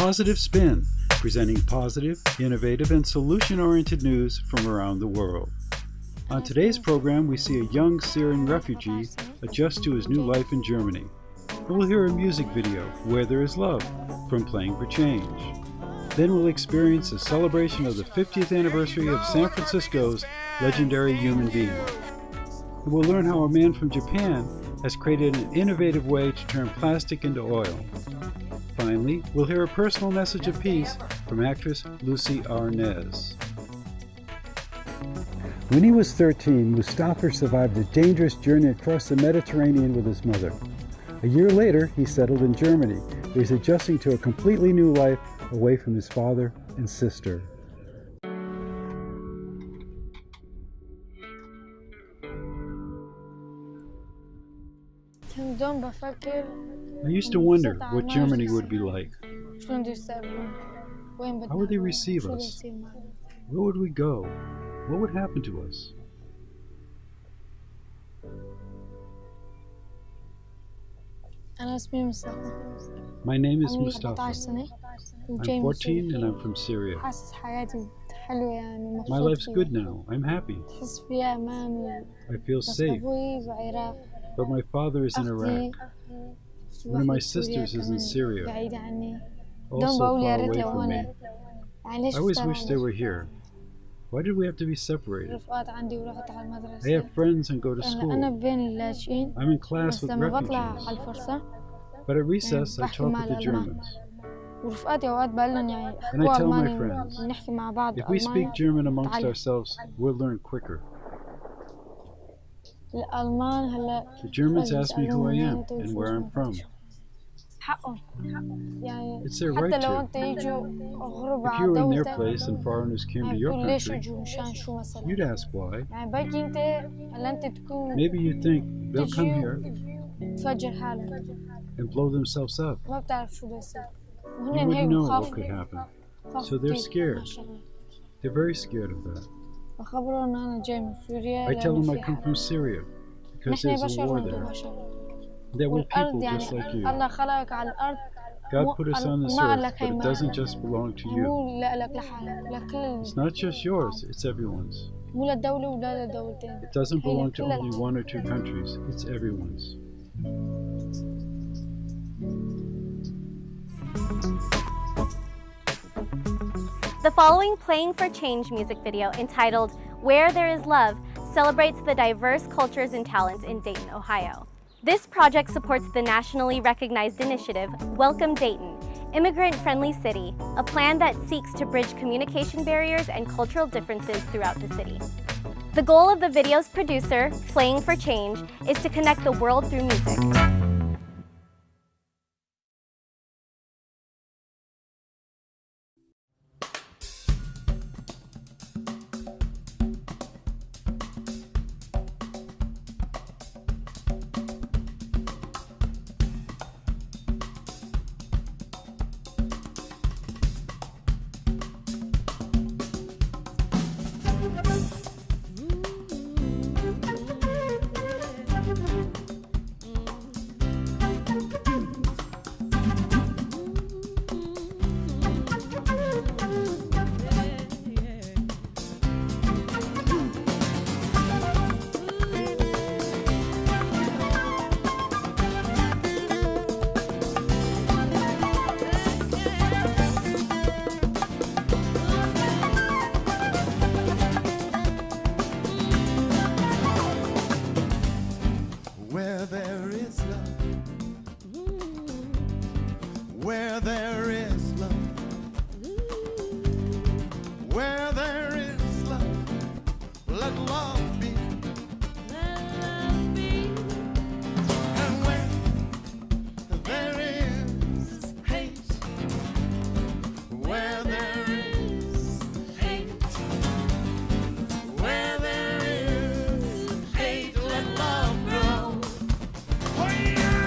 Positive Spin, presenting positive, innovative, and solution-oriented news from around the world. On today's program, we see a young Syrian refugee adjust to his new life in Germany. And we'll hear a music video, Where There Is Love, from Playing for Change. Then we'll experience a celebration of the 50th anniversary of San Francisco's legendary human being. And we'll learn how a man from Japan has created an innovative way to turn plastic into oil. Finally, we'll hear a personal message of peace from actress Lucie Arnaz. When he was 13, Mustafa survived a dangerous journey across the Mediterranean with his mother. A year later, he settled in Germany, where he's adjusting to a completely new life away from his father and sister. I used to wonder what Germany would be like. How would they receive us? Where would we go? What would happen to us? My name is Mustafa. I'm 14 and I'm from Syria. My life's good now. I'm happy. I feel safe. But my father is in Iraq. One of my sisters is in Syria, also far away from me. I always wish they were here. Why did we have to be separated? I have friends and go to school. I'm in class with refugees. But at recess, I talk with the Germans. And I tell my friends, if we speak German amongst ourselves, we'll learn quicker. The Germans ask me who I am and where I'm from. It's their right to. If you were in their place and foreigners came to your country, you'd ask why. Maybe you'd think they'll come here and blow themselves up. You wouldn't know what could happen. So they're scared. They're very scared of that. I tell them I come from Syria because there's a war there. There were people just like you. God put us on this earth, but it doesn't just belong to you. It's not just yours, it's everyone's. It doesn't belong to only one or two countries, it's everyone's. The following Playing for Change music video, entitled Where There Is Love, celebrates the diverse cultures and talents in Dayton, Ohio. This project supports the nationally recognized initiative, Welcome Dayton, Immigrant-Friendly City, a plan that seeks to bridge communication barriers and cultural differences throughout the city. The goal of the video's producer, Playing for Change, is to connect the world through music. Where there is love, where there is love, where there is love, let love be. And where there is hate, where there is hate, where there is hate, let love grow. Oh, yeah.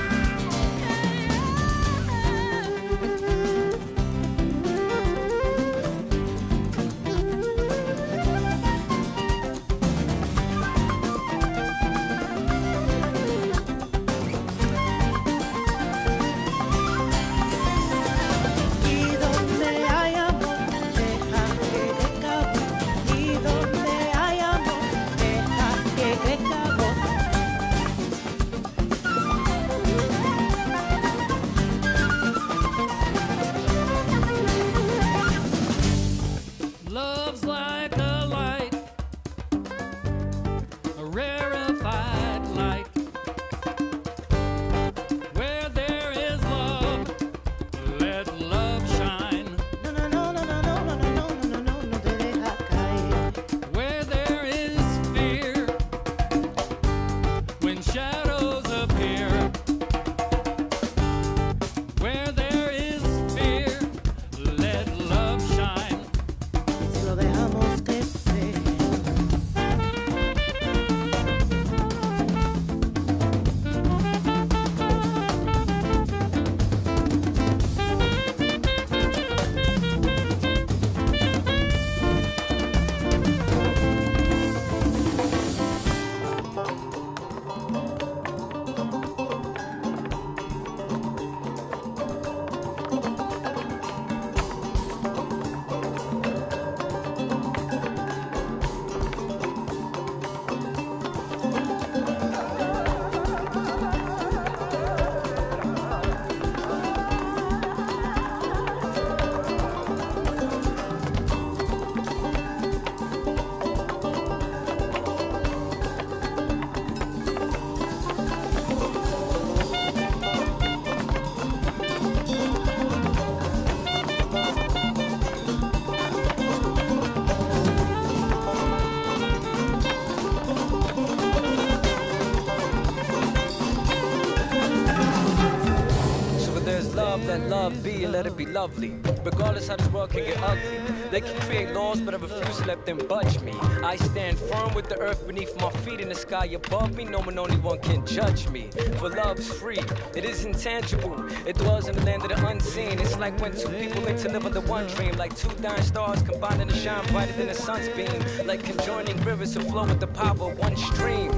love, let love be, and let it be lovely. Regardless how this world can get ugly. They can create laws, but I refuse to let them budge me. I stand firm with the earth beneath my feet and the sky above me, knowing only one can judge me. For love's free, it is intangible. It dwells in the land of the unseen. It's like when two people meant to live under one dream, like two dying stars combining to shine brighter than the sun's beam, like conjoining rivers to flow with the power of one stream.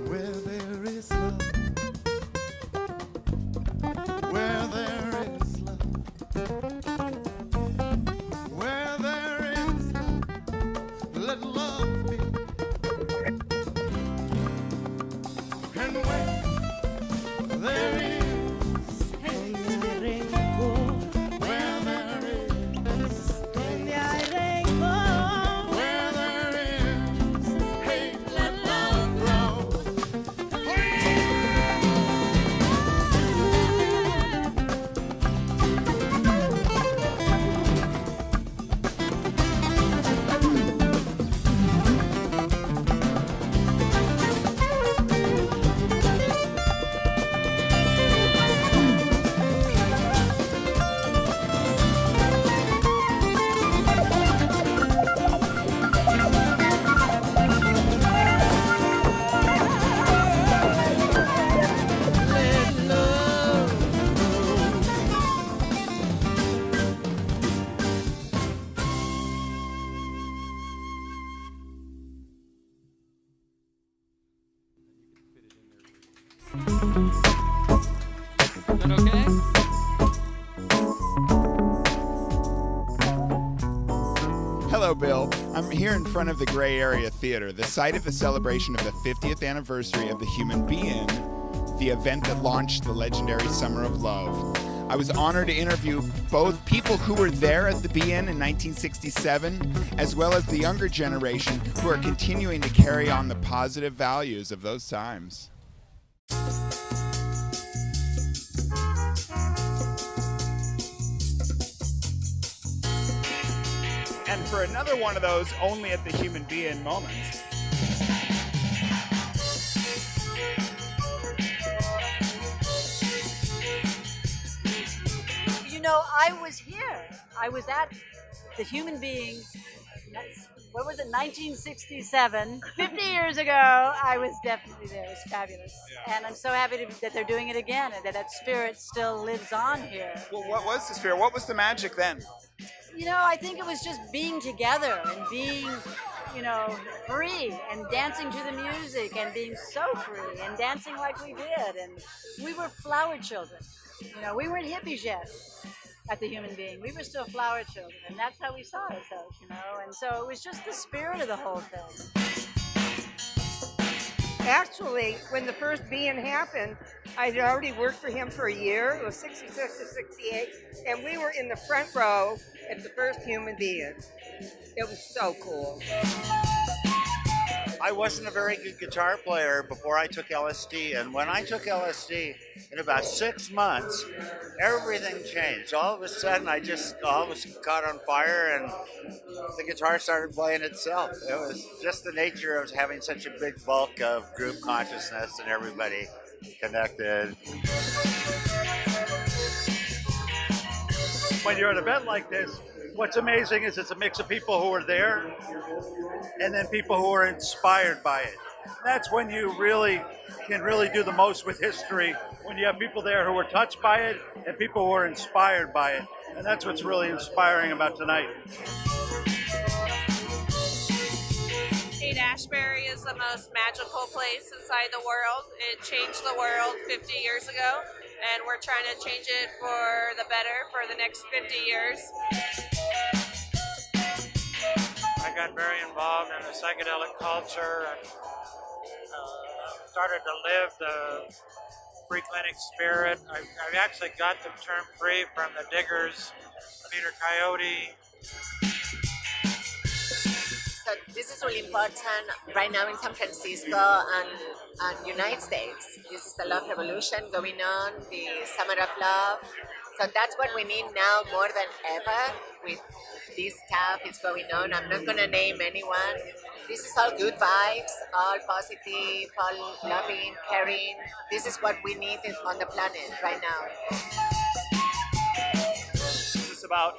Where there is love, where there is love, where there is love, let love be. And where there is hate, where there is That okay? Hello, Bill. I'm here in front of the Gray Area Theater, the site of the celebration of the 50th anniversary of The Human Being, the event that launched the legendary Summer of Love. I was honored to interview both people who were there at the Be-In in 1967, as well as the younger generation who are continuing to carry on the positive values of those times. And for another one of those only at the Human Being moments. You know, I was here. I was at the Human Being, what was it, 1967. 50 years ago, I was definitely there. It was fabulous. Yeah. And I'm so happy that they're doing it again and that spirit still lives on here. Well, what was the spirit? What was the magic then? You know, I think it was just being together and being, you know, free and dancing to the music and being so free and dancing like we did. And we were flower children. You know, we weren't hippies yet at the Human Being. We were still flower children, and that's how we saw ourselves, you know. And so it was just the spirit of the whole thing. Actually, when the first Be-In happened, I'd already worked for him for a year. It was 66 to 68, and we were in the front row at the first Human Being. It was so cool. I wasn't a very good guitar player before I took LSD, and when I took LSD, in about 6 months, everything changed. All of a sudden, all was caught on fire, and the guitar started playing itself. It was just the nature of having such a big bulk of group consciousness and everybody connected. When you're at an event like this, what's amazing is it's a mix of people who are there and then people who are inspired by it. That's when you can really do the most with history, when you have people there who are touched by it and people who are inspired by it. And that's what's really inspiring about tonight. Ashbury is the most magical place inside the world. It changed the world 50 years ago, and we're trying to change it for the better for the next 50 years. I got very involved in the psychedelic culture and started to live the free clinic spirit. I actually got the term free from the Diggers, Peter Coyote. So this is really important right now in San Francisco and United States. This is the love revolution going on, the summer of love. So that's what we need now more than ever with this stuff is going on. I'm not going to name anyone. This is all good vibes, all positive, all loving, caring. This is what we need on the planet right now. about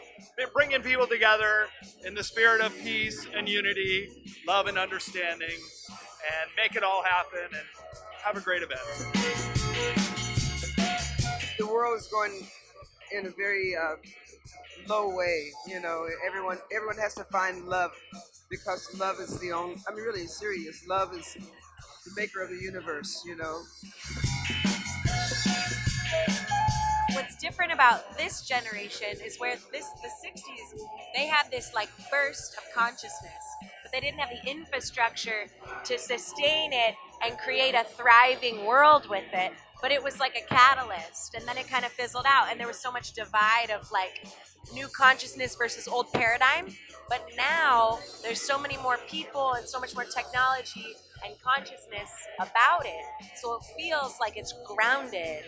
bringing people together in the spirit of peace and unity, love and understanding, and make it all happen and have a great event. The world is going in a very low way. You know, everyone has to find love, because love is the only, I mean, really serious. Love is the maker of the universe, you know. What's different about this generation is where the 60s, they had this like burst of consciousness, but they didn't have the infrastructure to sustain it and create a thriving world with it. But it was like a catalyst, and then it kind of fizzled out, and there was so much divide of like new consciousness versus old paradigm. But now there's so many more people and so much more technology and consciousness about it, so it feels like it's grounded.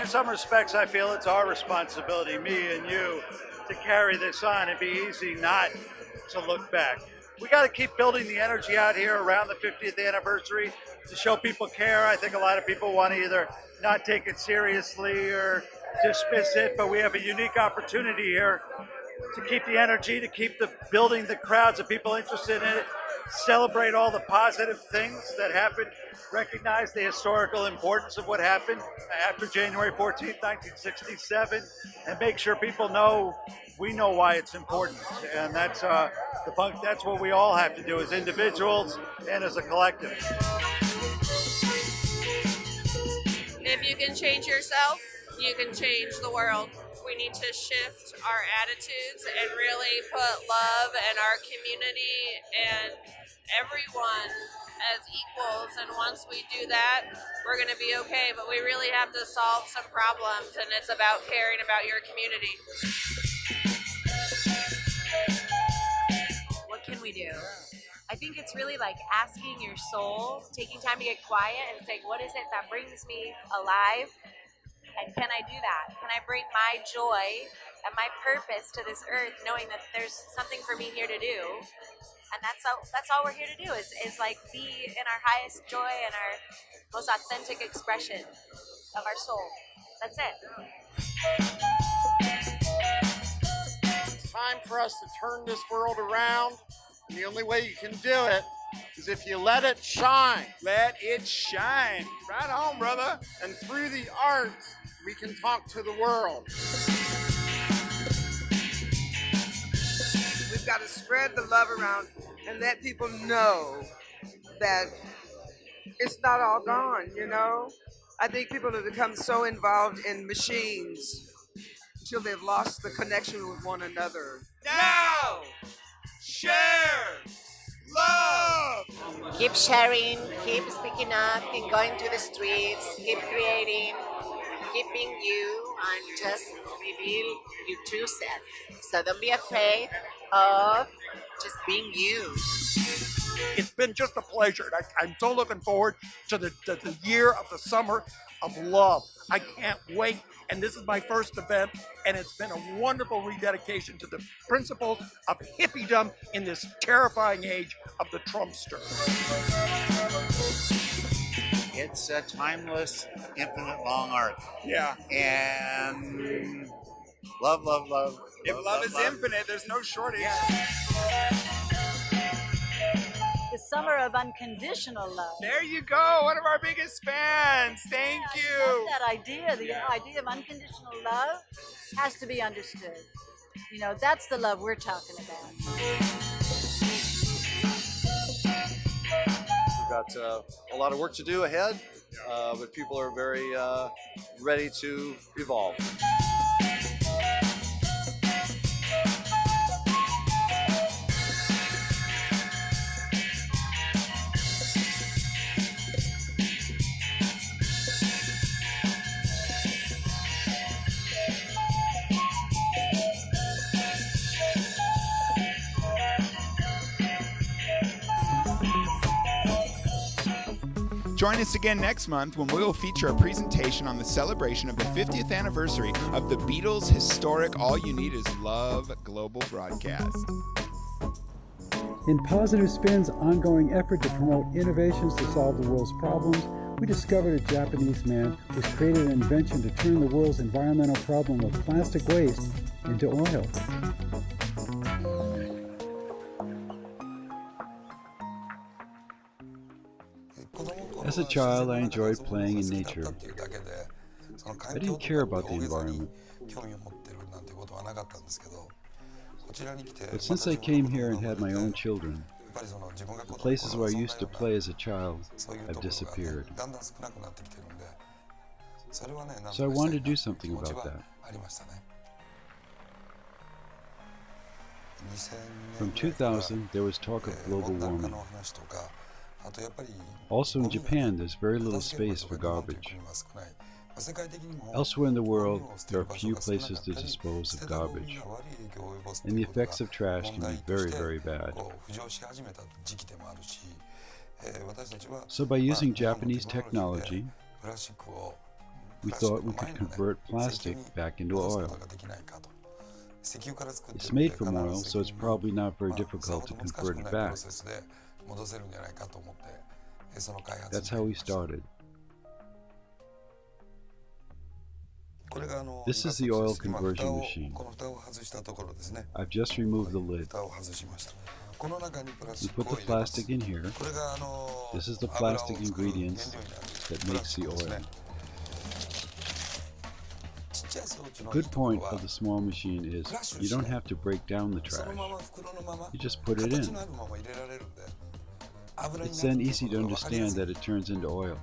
In some respects, I feel it's our responsibility, me and you, to carry this on. It'd be easy not to look back. We got to keep building the energy out here around the 50th anniversary to show people care. I think a lot of people want to either not take it seriously or dismiss it, but we have a unique opportunity here to keep the energy, to keep building the crowds of people interested in it, celebrate all the positive things that happened, recognize the historical importance of what happened after January 14th, 1967, and make sure people know we know why it's important. And that's what we all have to do as individuals and as a collective. If you can change yourself, you can change the world. We need to shift our attitudes and really put love and our community and everyone as equals. And once we do that, we're going to be okay. But we really have to solve some problems, and it's about caring about your community. What can we do? I think it's really like asking your soul, taking time to get quiet and saying, what is it that brings me alive? And can I do that? Can I bring my joy and my purpose to this earth, knowing that there's something for me here to do? And that's all we're here to do is like be in our highest joy and our most authentic expression of our soul. That's it. It's time for us to turn this world around. And the only way you can do it is if you let it shine. Let it shine. Right on, brother. And through the arts, we can talk to the world. We've got to spread the love around and let people know that it's not all gone, you know? I think people have become so involved in machines until they've lost the connection with one another. Now, share love. Keep sharing, keep speaking up, keep going to the streets, keep creating, keep being you, and just reveal your true self. So don't be afraid of just being you. It's been just a pleasure. I'm so looking forward to the year of the summer of love. I can't wait. And this is my first event, and it's been a wonderful rededication to the principles of hippiedom in this terrifying age of the Trumpster. It's a timeless, infinite, long arc. Yeah. And love, love, love. If love is infinite, there's no shortage. The summer of unconditional love. There you go, one of our biggest fans. Thank you. I love that idea. The idea of unconditional love has to be understood. You know, that's the love we're talking about. We've got a lot of work to do ahead, but people are very ready to evolve. Join us again next month when we will feature a presentation on the celebration of the 50th anniversary of the Beatles' historic All You Need Is Love global broadcast. In Positive Spin's ongoing effort to promote innovations to solve the world's problems, we discovered a Japanese man who's created an invention to turn the world's environmental problem of plastic waste into oil. As a child, I enjoyed playing in nature. I didn't care about the environment. But since I came here and had my own children, the places where I used to play as a child have disappeared. So I wanted to do something about that. From 2000, there was talk of global warming. Also in Japan, there's very little space for garbage. Elsewhere in the world, there are few places to dispose of garbage, and the effects of trash can be very, very bad. So by using Japanese technology, we thought we could convert plastic back into oil. It's made from oil, so it's probably not very difficult to convert it back. That's how we started. This is the oil conversion machine. I've just removed the lid. We put the plastic in here. This is the plastic ingredients that makes the oil. The good point of the small machine is you don't have to break down the trash. You just put it in. It's then easy to understand that it turns into oil.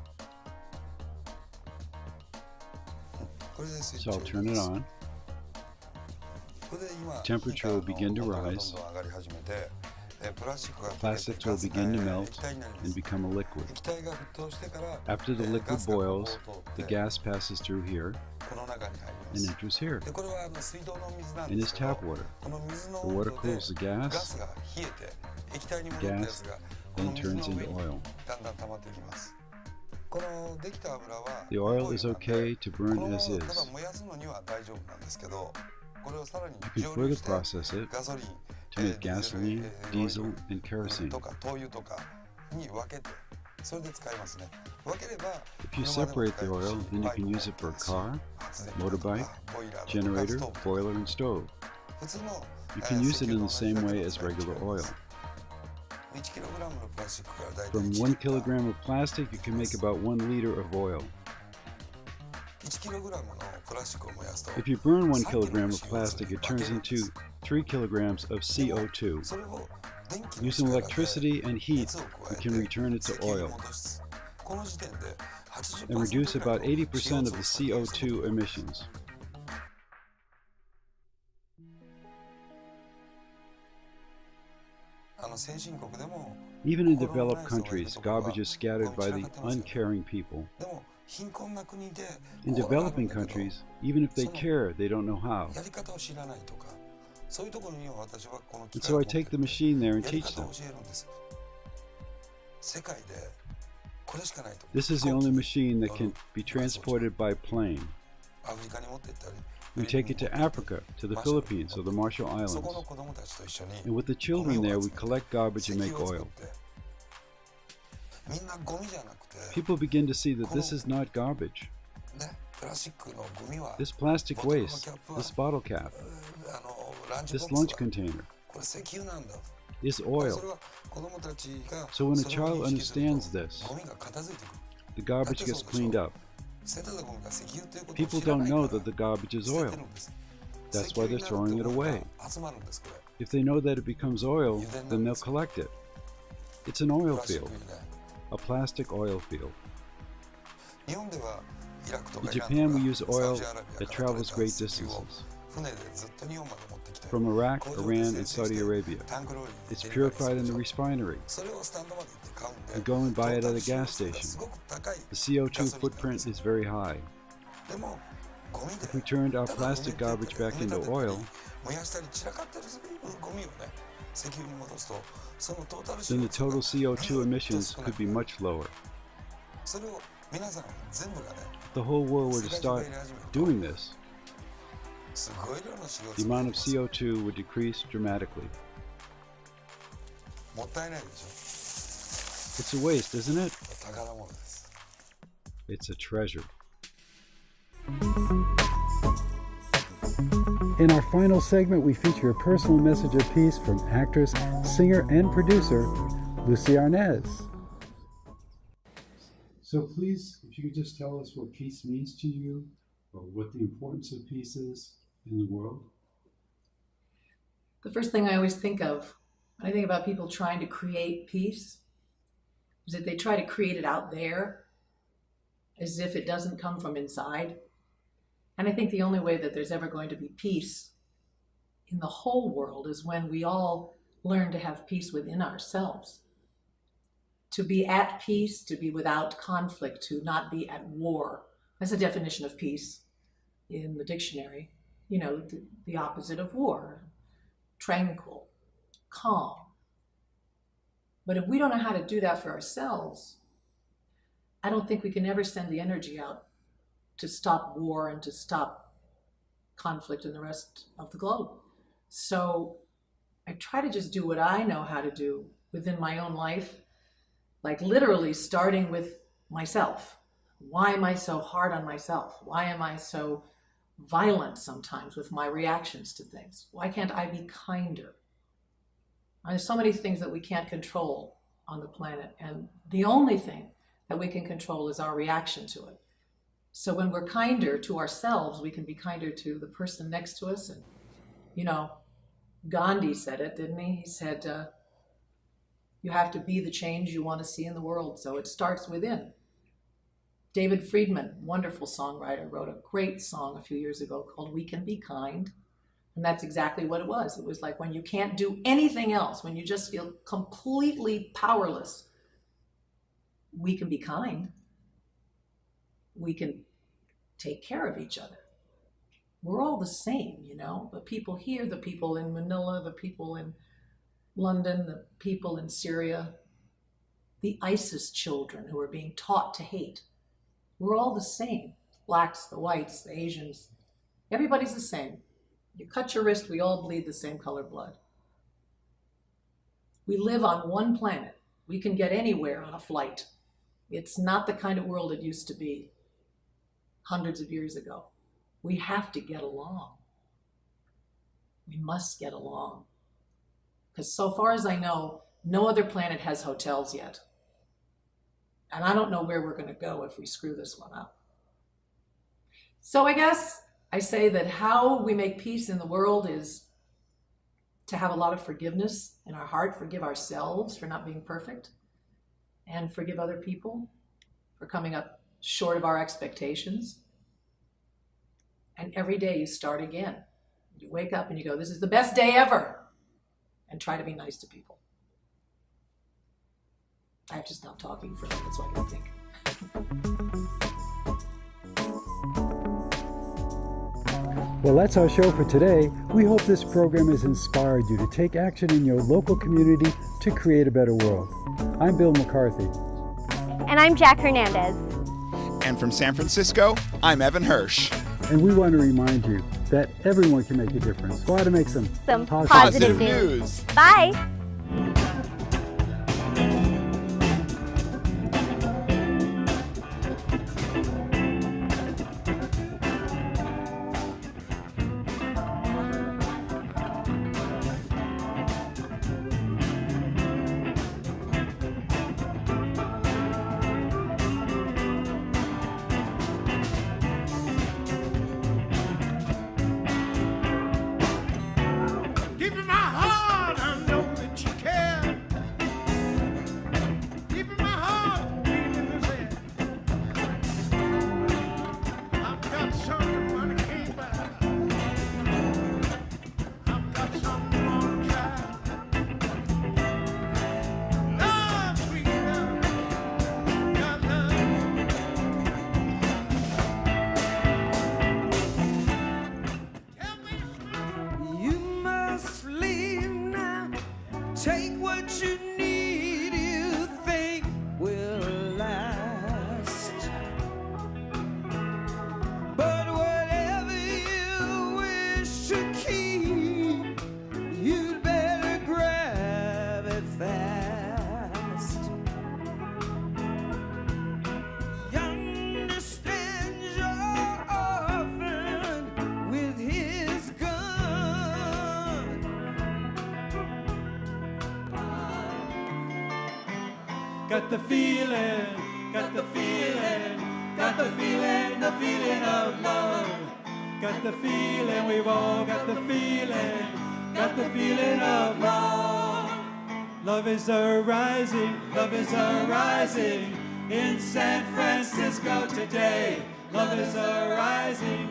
So I'll turn it on. Temperature will begin to rise. Plastics will begin to melt and become a liquid. After the liquid boils, the gas passes through here and enters here. And is tap water. The water cools the gas. The gas then turns into oil. The oil is okay to burn as is. You can further process it to make gasoline, diesel, and kerosene. If you separate the oil, then you can use it for a car, motorbike, generator, boiler, and stove. You can use it in the same way as regular oil. From 1 kilogram of plastic, you can make about 1 liter of oil. If you burn 1 kilogram of plastic, it turns into 3 kilograms of CO2. Using electricity and heat, we can return it to oil and reduce about 80% of the CO2 emissions. Even in developed countries, garbage is scattered by the uncaring people. In developing countries, even if they care, they don't know how. And so I take the machine there and teach them. This is the only machine that can be transported by plane. We take it to Africa, to the Philippines, or the Marshall Islands. And with the children there, we collect garbage and make oil. People begin to see that this is not garbage. This plastic waste, this bottle cap, this lunch container, is oil. So when a child understands this, the garbage gets cleaned up. People don't know that the garbage is oil. That's why they're throwing it away. If they know that it becomes oil, then they'll collect it. It's an oil field, a plastic oil field. In Japan, we use oil that travels great distances. From Iraq, Iran, and Saudi Arabia. It's purified in the refinery. We go and buy it at a gas station. The CO2 footprint is very high. If we turned our plastic garbage back into oil, then the total CO2 emissions could be much lower. If the whole world were to start doing this, the amount of CO2 would decrease dramatically. It's a waste, isn't it? It's a treasure. In our final segment, we feature a personal message of peace from actress, singer, and producer Lucie Arnaz. So please, if you could just tell us what peace means to you, or what the importance of peace is in the world. The first thing I always think of when I think about people trying to create peace is that they try to create it out there as if it doesn't come from inside. And I think the only way that there's ever going to be peace in the whole world is when we all learn to have peace within ourselves. To be at peace, to be without conflict, to not be at war. That's a definition of peace in the dictionary. You know, the opposite of war. Tranquil, calm. But if we don't know how to do that for ourselves, I don't think we can ever send the energy out to stop war and to stop conflict in the rest of the globe. So I try to just do what I know how to do within my own life, like literally starting with myself. Why am I so hard on myself? Why am I so violent sometimes with my reactions to things? Why can't I be kinder? There's so many things that we can't control on the planet, and the only thing that we can control is our reaction to it. So when we're kinder to ourselves, we can be kinder to the person next to us. And, you know, Gandhi said it, didn't he? He said, you have to be the change you want to see in the world. So it starts within. David Friedman, wonderful songwriter, wrote a great song a few years ago called We Can Be Kind. And that's exactly what it was. It was like when you can't do anything else, when you just feel completely powerless, we can be kind. We can take care of each other. We're all the same, you know, the people here, the people in Manila, the people in London, the people in Syria, the ISIS children who are being taught to hate. We're all the same. Blacks, the whites, the Asians, everybody's the same. You cut your wrist, we all bleed the same color blood. We live on one planet. We can get anywhere on a flight. It's not the kind of world it used to be hundreds of years ago. We have to get along. We must get along. Because so far as I know, no other planet has hotels yet. And I don't know where we're going to go if we screw this one up. So I guess I say that how we make peace in the world is to have a lot of forgiveness in our heart, forgive ourselves for not being perfect, and forgive other people for coming up short of our expectations. And every day you start again. You wake up and you go, this is the best day ever. And try to be nice to people. I have to stop talking for a minute so I can think. Well, that's our show for today. We hope this program has inspired you to take action in your local community to create a better world. I'm Bill McCarthy. And I'm Jack Hernandez. And from San Francisco, I'm Evan Hirsch. And we want to remind you that everyone can make a difference. Go out and make some positive news. Bye. Deep in my heart, I know that you care. Deep in my heart, beating this air. I've got something money can't buy. I've got something I wanna try. Love, sweet love, got love. You must leave now. Take what you need, you think will last. But whatever you wish to keep, you'd better grab it fast. Young got the feeling, got the feeling, got the feeling, the feeling of love. Got the feeling, we've all got the feeling of love. Love is arising in San Francisco today. Love is arising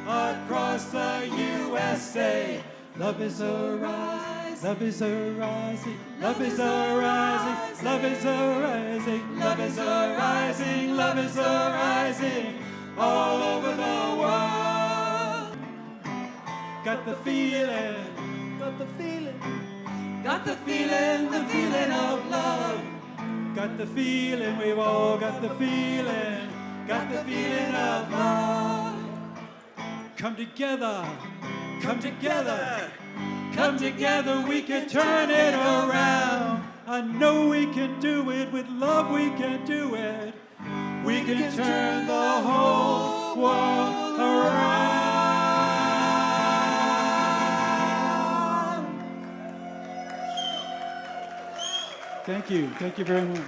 across the USA. Love is arising, love is arising, love is arising, love is arising, love is arising, love is arising all over the world. Got the feeling, got the feeling, got the feeling, the feeling of love. Got the feeling, we've all got the feeling of love. Come together, come together, come together, we can turn it around. I know we can do it, with love we can do it. We can turn the whole world around. Thank you very much.